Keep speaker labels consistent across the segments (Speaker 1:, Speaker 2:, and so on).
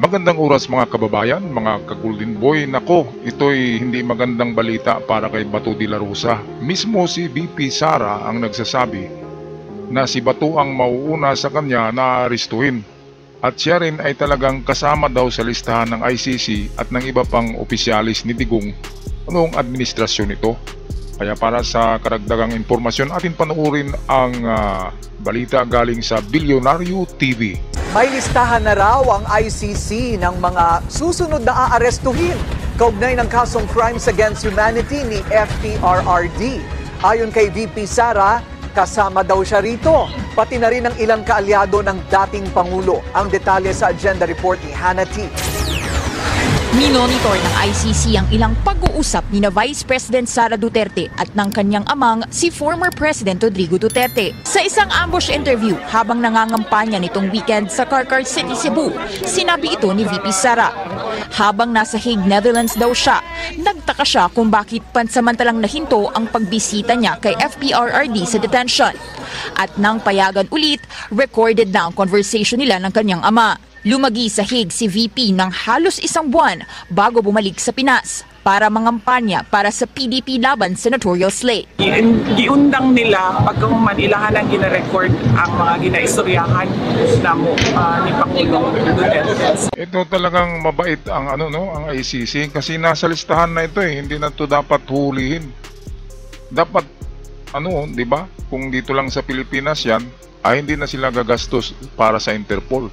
Speaker 1: Magandang oras mga kababayan, mga ka-Golden Boy. Nako, ito'y hindi magandang balita para kay Bato de la Rosa. Mismo si VP Sara ang nagsasabi na si Bato ang mauuna sa kanya na arestuhin. At siya rin ay talagang kasama daw sa listahan ng ICC at ng iba pang opisyalis ni Digong noong administrasyon nito. Kaya para sa karagdagang impormasyon, atin panoorin ang balita galing sa Bilyonaryo TV.
Speaker 2: May listahan na raw ang ICC ng mga susunod na aarestuhin kaugnay ng kasong Crimes Against Humanity ni FPRRD. Ayon kay VP Sara, kasama daw siya rito, pati na rin ang ilang kaalyado ng dating Pangulo. Ang detalye sa agenda report ni Hannah T.
Speaker 3: Minonitor ng ICC ang ilang pag-uusap ni na Vice President Sara Duterte at ng kanyang amang si former President Rodrigo Duterte. Sa isang ambush interview habang nangangampanya nitong weekend sa Carcar City, Cebu, sinabi ito ni VP Sara. Habang nasa Hague, Netherlands daw siya, nagtaka siya kung bakit pansamantalang nahinto ang pagbisita niya kay FPRRD sa detention. At nang payagan ulit, recorded na ang conversation nila ng kanyang ama. Lumagi sa Hague si VP ng halos isang buwan bago bumalik sa Pinas para mangampanya para sa PDP laban senatorial slate.
Speaker 4: Giundang nila pagkahuman ilahan ang gina-record ang mga ginaistoryahan na ni Pangulong Duterte.
Speaker 1: Ito talagang mabait ang ang ICC kasi nasa listahan na ito hindi na ito dapat hulihin. Dapat 'di ba? Kung dito lang sa Pilipinas 'yan, ay hindi na sila gagastos para sa Interpol.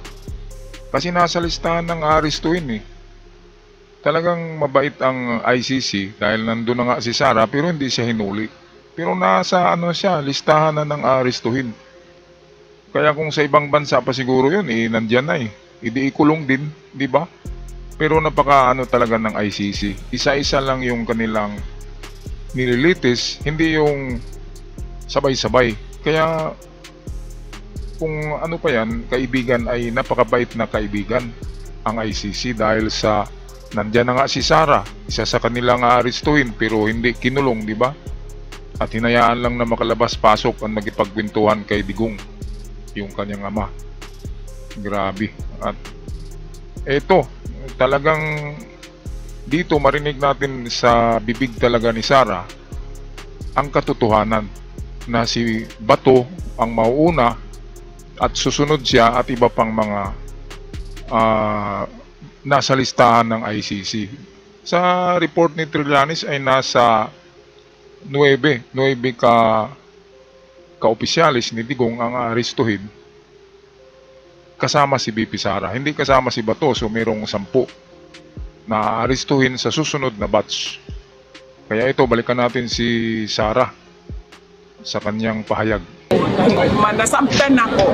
Speaker 1: Kasi nasa listahan ng arestuhin Talagang mabait ang ICC dahil nandun na nga si Sara pero hindi siya hinuli. Pero nasa siya, listahan na ng arestuhin. Kaya kung sa ibang bansa pa siguro yun, nandyan na Hindi ikulong din, di ba? Pero napaka talaga ng ICC. Isa-isa lang yung kanilang nililitis, hindi yung sabay-sabay. Kaya kung pa yan, kaibigan ay napakabait na kaibigan ang ICC dahil sa nandyan na nga si Sara, isa sa kanilang aarestuhin pero hindi kinulong, di ba? At hinayaan lang na makalabas-pasok ang nagipagkwentuhan kay Digong, yung kanyang ama. Grabe. At eto, talagang dito marinig natin sa bibig talaga ni Sara ang katotohanan na si Bato ang mauuna at susunod siya at iba pang mga nasa listahan ng ICC. Sa report ni Trillanes ay nasa 9 ka-opisyalis ni Digong ang arestuhin kasama si VP Sara. Hindi kasama si Bato, so mayroong 10 na arestuhin sa susunod na batch. Kaya ito, balikan natin si Sara sa kanyang pahayag.
Speaker 4: Nasamtan ako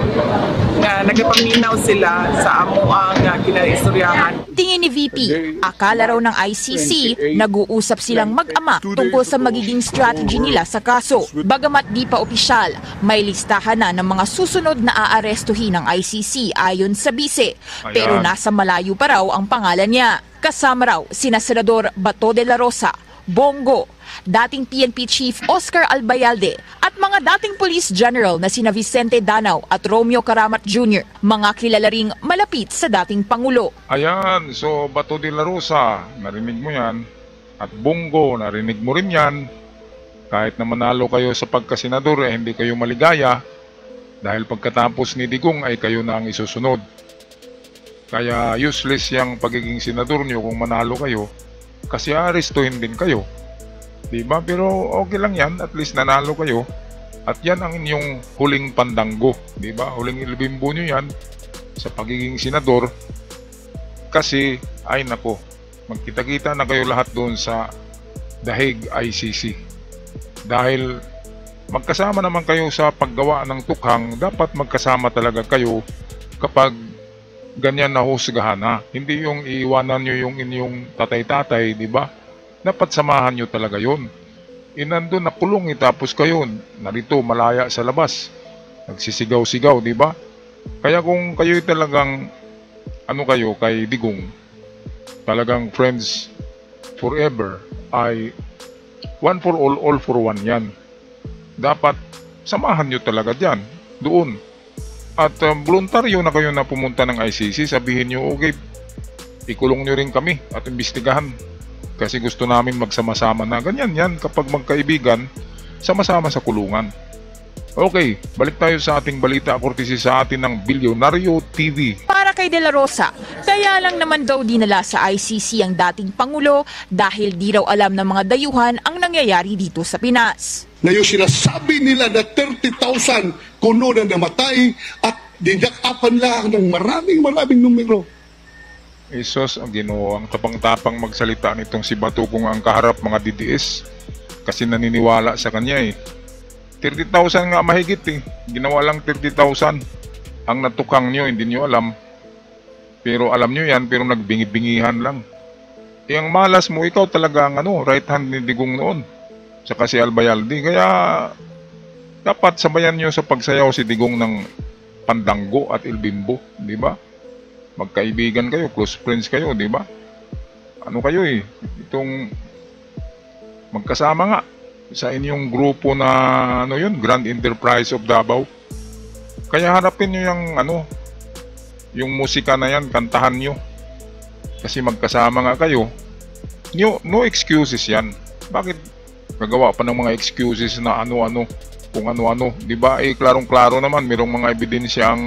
Speaker 4: nga nagapaminaw sila sa amuang kinaistoryahan.
Speaker 3: Tingin ni VP, akala raw ng ICC nag-uusap silang mag-ama tungkol sa magiging strategy nila sa kaso. Bagamat di pa opisyal, may listahan na ng mga susunod na aarestuhin ng ICC ayon sa bise. Pero nasa malayo pa raw ang pangalan niya. Kasama raw sina Senador Bato de la Rosa, Bongo, dating PNP Chief Oscar Albayalde at mga dating Police General na sina Vicente Danao at Romeo Caramat Jr., mga kilala ring malapit sa dating Pangulo.
Speaker 1: Ayan, so Bato de la Rosa, narinig mo yan, at Bongo, narinig mo rin yan. Kahit na manalo kayo sa pagkasenador, hindi kayo maligaya dahil pagkatapos ni Digong ay kayo na ang isusunod. Kaya useless yung pagiging senador nyo kung manalo kayo kasi arestuhin din kayo. Diba? Pero okay lang yan, at least nanalo kayo. At yan ang inyong huling pandanggo. Diba? Huling ilibimbo nyo yan sa pagiging senador. Kasi, ay nako, magkita-kita na kayo lahat doon sa The Hague ICC. Dahil magkasama naman kayo sa paggawa ng tukhang, dapat magkasama talaga kayo kapag ganyan na husgahan Hindi yung iiwanan nyo yung inyong tatay-tatay, diba? Dapat samahan nyo talaga yun. Nandun na kulong tapos kayo narito malaya sa labas. Nagsisigaw-sigaw, di ba? Kaya kung kayo talagang kayo kay Digong, talagang friends forever, ay one for all for one yan. Dapat samahan nyo talaga dyan, doon. At voluntaryo na kayo na pumunta ng ICC, sabihin nyo, okay, ikulong nyo rin kami at imbestigahan. Kasi gusto namin magsama-sama na. Ganyan yan kapag magkaibigan, sama-sama sa kulungan. Okay, balik tayo sa ating balita courtesy sa atin ng Bilyonaryo TV.
Speaker 3: Para kay De La Rosa, kaya lang naman daw dinala sa ICC ang dating Pangulo dahil di raw alam ng mga dayuhan ang nangyayari dito sa Pinas.
Speaker 5: Na yung sinasabi nila na 30,000 kuno na namatay at dinakapan lang ng maraming numero.
Speaker 1: Isos ang Ginoo, ang tapang-tapang magsalita nitong si Bato kung ang kaharap mga DDS kasi naniniwala sa kanya 30,000 nga mahigit ginawa lang 30,000 ang natukang nyo, hindi nyo alam, pero alam nyo yan, pero nagbingi-bingihan lang. Ang malas mo, ikaw talaga ang right hand ni Digong noon saka si Albayalde, kaya dapat sabayan nyo sa pagsayaw si Digong ng Pandanggo at El Bimbo, di ba? Magkaibigan kayo, close friends kayo, di ba? Ano kayo itong magkasama nga sa inyong grupo na Grand Enterprise of Davao. Kaya harapin nyo yung musika na yan, kantahan nyo. Kasi magkasama nga kayo. No excuses yan. Bakit gagawa pa ng mga excuses na kung ano-ano? Diba klarong-klaro naman, merong mga ebidensya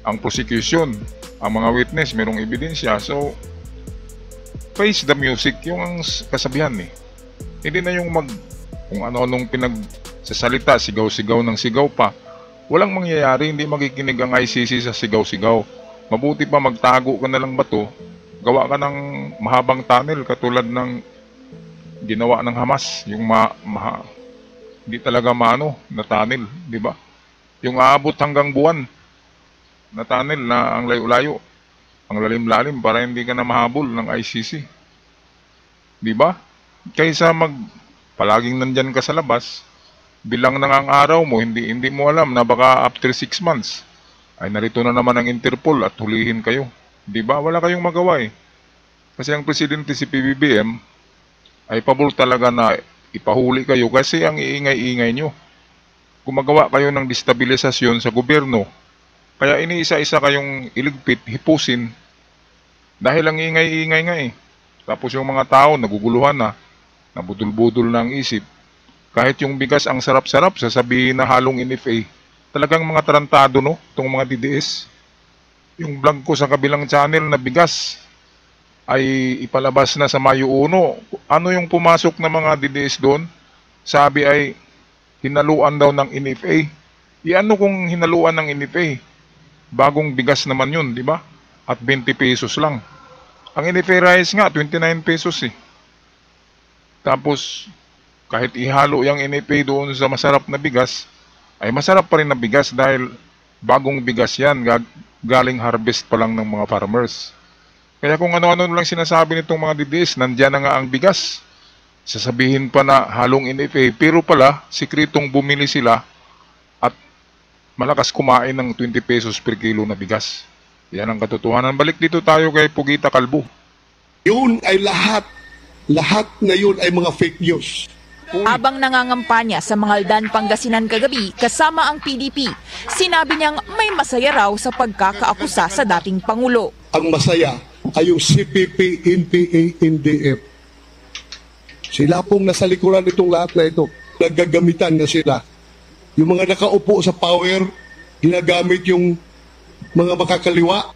Speaker 1: ang prosecution. Ang mga witness, merong ebidensya. So, face the music, yung ang kasabihan Hindi na yung kung ano-anong pinagsasalita, sigaw-sigaw ng sigaw pa. Walang mangyayari, hindi makikinig ang ICC sa sigaw-sigaw. Mabuti pa magtago ka na lang Bato, gawa ka ng mahabang tunnel katulad ng ginawa ng Hamas, yung hindi talaga na tunnel, di ba? Yung aabot hanggang buwan na tunnel na ang layo-layo, ang lalim-lalim para hindi ka na mahabol ng ICC. Di ba? Kaysa palaging nandyan ka sa labas, bilang na ang araw mo, hindi mo alam na baka after 6 months, ay narito na naman ang Interpol at hulihin kayo. Diba? Wala kayong magawa Kasi ang presidente si PBBM ay pabor talaga na ipahuli kayo kasi ang iingay-ingay nyo. Gumagawa kayo ng destabilisasyon sa gobyerno, kaya iniisa-isa kayong iligpit, hipusin, dahil ang ingay-ingay nga Tapos yung mga tao naguguluhan na, nabudol-budol na ang isip. Kahit yung bigas ang sarap-sarap, sasabihin na halong NFA. Talagang mga tarantado itong mga DDS. Yung vlog ko sa kabilang channel na bigas ay ipalabas na sa Mayo 1. Ano yung pumasok na mga DDS doon? Sabi ay hinaluan daw ng NFA. Ano kung hinaluan ng NFA? Bagong bigas naman yun, di ba? At 20 pesos lang. Ang NFA rice nga, 29 pesos Tapos, kahit ihalo yung NFA doon sa masarap na bigas, ay masarap pa rin na bigas dahil bagong bigas yan, galing harvest pa lang ng mga farmers. Kaya kung ano-ano lang sinasabi nitong mga DDS, nandyan na nga ang bigas. Sasabihin pa na halong NFA, pero pala, sikretong bumili sila at malakas kumain ng 20 pesos per kilo na bigas. Yan ang katotohanan. Balik dito tayo kay Pugita Calvo.
Speaker 5: Yun ay lahat na yun ay mga fake news.
Speaker 3: Habang nangangampanya sa Mangaldan, Pangasinan kagabi kasama ang PDP, sinabi niyang may masaya raw sa pagkakaakusa sa dating Pangulo.
Speaker 5: Ang masaya ay yung CPP, NPA, NDF. Sila pong nasa likuran itong lahat na ito. Naggagamitan na sila. Yung mga nakaupo sa power, ginagamit yung mga makakaliwa.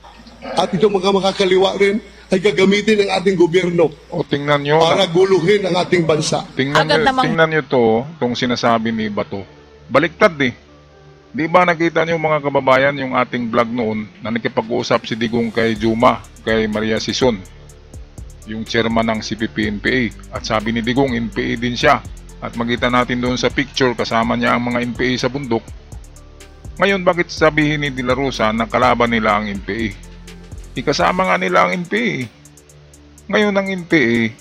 Speaker 5: At itong mga makakaliwa rin ay gagamitin ng ating gobyerno
Speaker 1: tingnan nyo,
Speaker 5: para guluhin ang ating bansa.
Speaker 1: Tingnan nyo itong sinasabi ni Bato. Baliktad Di ba nakita nyo mga kababayan yung ating vlog noon na nakipag-uusap si Digong kay Juma, kay Maria Sison, yung chairman ng CPP-NPA. At sabi ni Digong, NPA din siya. At makita natin doon sa picture, kasama niya ang mga NPA sa bundok. Ngayon, bakit sabihin ni De La Rosa na kalaban nila ang NPA? Ikasama nga nila ang NPA. Ngayon ang NPA,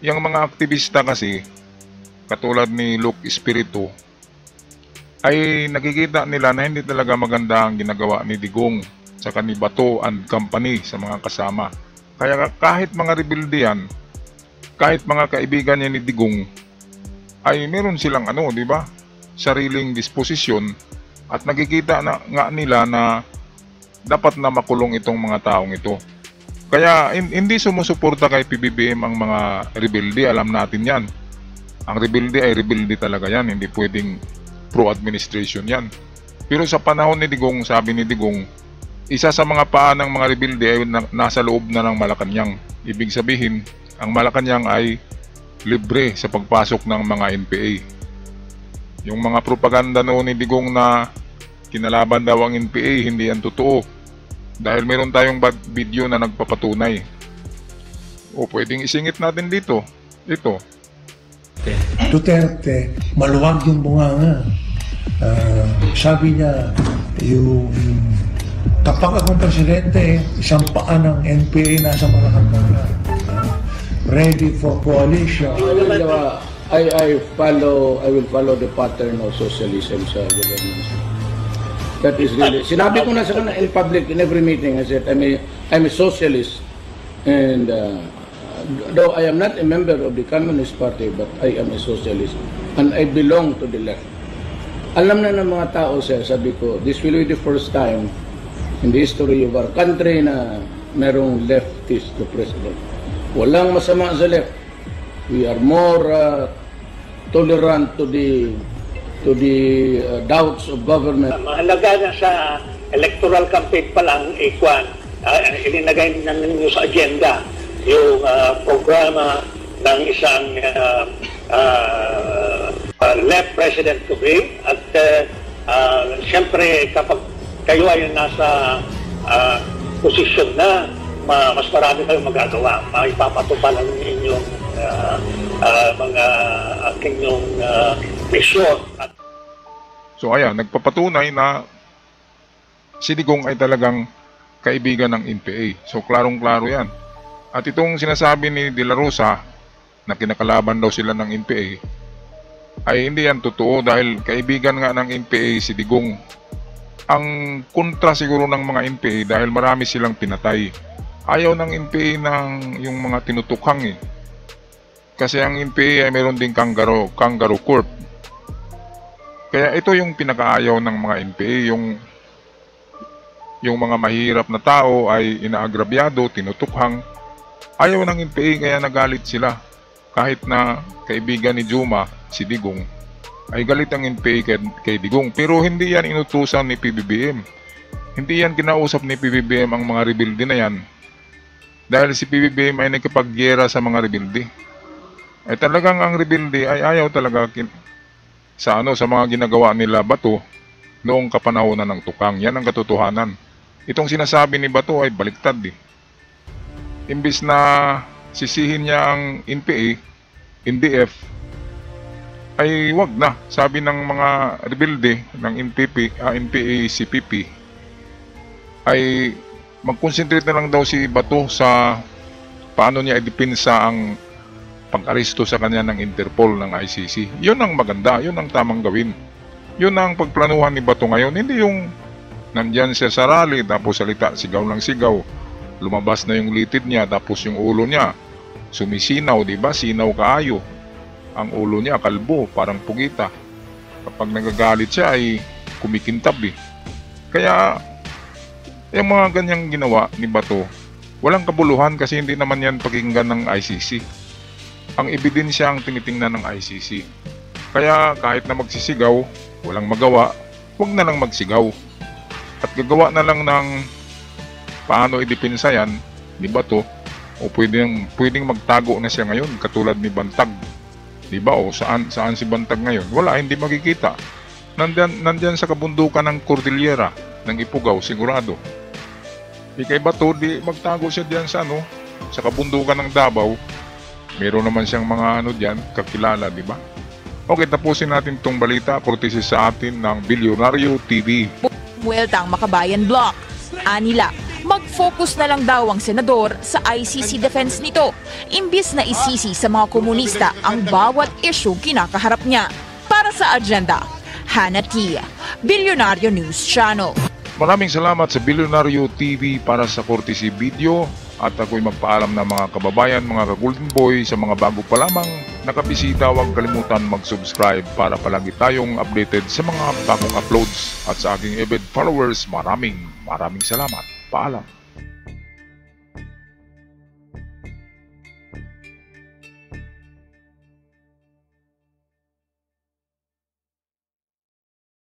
Speaker 1: yung mga aktivista kasi, katulad ni Luke Espiritu, ay nakikita nila na hindi talaga maganda ang ginagawa ni Digong sa ni Bato and company sa mga kasama. Kaya kahit mga rebelde yan, kahit mga kaibigan niya ni Digong, ay meron silang di ba? Sariling disposisyon at nakikita na nga nila na dapat na makulong itong mga taong ito. Kaya hindi sumusuporta kay PBBM ang mga rebelde, alam natin yan. Ang rebelde ay rebelde talaga yan, hindi pwedeng pro-administration yan. Pero sa panahon ni Digong, sabi ni Digong, isa sa mga paa ng mga rebelde ay nasa loob na ng Malacanang. Ibig sabihin, ang Malacanang ay libre sa pagpasok ng mga NPA. Yung mga propaganda noon ni Digong na kinalaban daw ang NPA, hindi yan totoo. Dahil meron tayong video na nagpapatunay. O pwedeng isingit natin dito. Ito.
Speaker 6: Duterte, maluwag yung bunganga. Sabi niya, yung kapag akong presidente, isang paa ng NPA nasa Malacanang na. Ready for coalition.
Speaker 7: I will follow the pattern of socialism sa governance. That is really, sinabi ko na sa kanila in public, in every meeting, I said, I'm a socialist. And though I am not a member of the Communist Party, but I am a socialist. And I belong to the left. Alam na ng mga tao, sir, sabi ko, this will be the first time in the history of our country na merong leftist to president. Walang masama sa left. We are more tolerant to the doubts of government.
Speaker 8: Mahalaga na sa electoral campaign pa lang, ilinagay na ninyo sa agenda yung programa ng isang left president to be. At siyempre kapag kayo ay nasa posisyon na, mas marami kayong magagawa. Maipapatupad ang inyong inyong mission.
Speaker 1: So ayan, nagpapatunay na si Digong ay talagang kaibigan ng NPA. So klarong-klaro yan. At itong sinasabi ni De La Rosa na kinakalaban daw sila ng NPA ay hindi yan totoo dahil kaibigan nga ng NPA si Digong. Ang kontra siguro ng mga NPA dahil marami silang pinatay. Ayaw ng NPA ng yung mga tinutukhang eh. Kasi ang NPA ay meron ding kangaroo court. Kaya ito yung pinakaayaw ng mga NPA, yung mga mahirap na tao ay inaagrabyado, tinutukhang. Ayaw ng NPA kaya nagalit sila. Kahit na kaibigan ni Juma, si Digong, ay galit ang NPA kay Digong. Pero hindi yan inutusan ni PBBM. Hindi yan kinausap ni PBBM ang mga rebelde na yan. Dahil si PBBM ay nagkapagyera sa mga rebelde. Ay talagang ang rebelde ay ayaw talaga sa mga ginagawa nila Bato noong kapanahonan ng tukang. Yan ang katotohanan. Itong sinasabi ni Bato ay baliktad eh. Imbis na sisihin niya ang NPA, NDF, ay wag na. Sabi ng mga rebelde ng NPA, CPP, ay mag-concentrate na lang daw si Bato sa paano niya i-depensa ang pag-aresto sa kanya ng Interpol ng ICC. Yun ang maganda, yun ang tamang gawin. Yun ang pagplanuhan ni Bato ngayon. Hindi yung nandyan siya sa rally, tapos salita, sigaw ng sigaw. Lumabas na yung litid niya, tapos yung ulo niya sumisinaw, di ba? Sinaw kaayo. Ang ulo niya kalbo, parang pugita. Kapag nagagalit siya ay kumikintab eh. Kaya yung mga ganyang ginawa ni Bato, walang kabuluhan kasi hindi naman yan pakinggan ng ICC. Ang ebidensya ang tinitingnan ng ICC. Kaya kahit na magsisigaw, walang magawa, huwag na lang magsigaw. At gagawa na lang ng paano idepensa yan ni Bato, o pwedeng magtago na siya ngayon katulad ni Bantag. Diba? O saan si Bantag ngayon? Wala, hindi makikita. Nandyan sa kabundukan ng Cordillera ng Ifugao, sigurado. Kay Bato, di magtago siya diyan sa sa kabundukan ng Davao. Meron naman siyang mga diyan, kakilala, di ba? Okay, tapusin natin tong balita courtesy sa atin ng Bilyonaryo TV.
Speaker 3: Mueltang Makabayan Block. Anila, mag-focus na lang daw ang senador sa ICC defense nito, imbis na isisi sa mga komunista ang bawat issue kinakaharap niya. Para sa agenda, Hannah T, Bilyonaryo News Channel.
Speaker 1: Maraming salamat sa Bilyonaryo TV para sa courtesy video. At ako'y magpaalam na mga kababayan, mga ka-Golden Boy, sa mga bago pa lamang nakabisita, huwag kalimutan mag-subscribe para palagi tayong updated sa mga bagong uploads. At sa aking avid followers, maraming salamat. Paalam.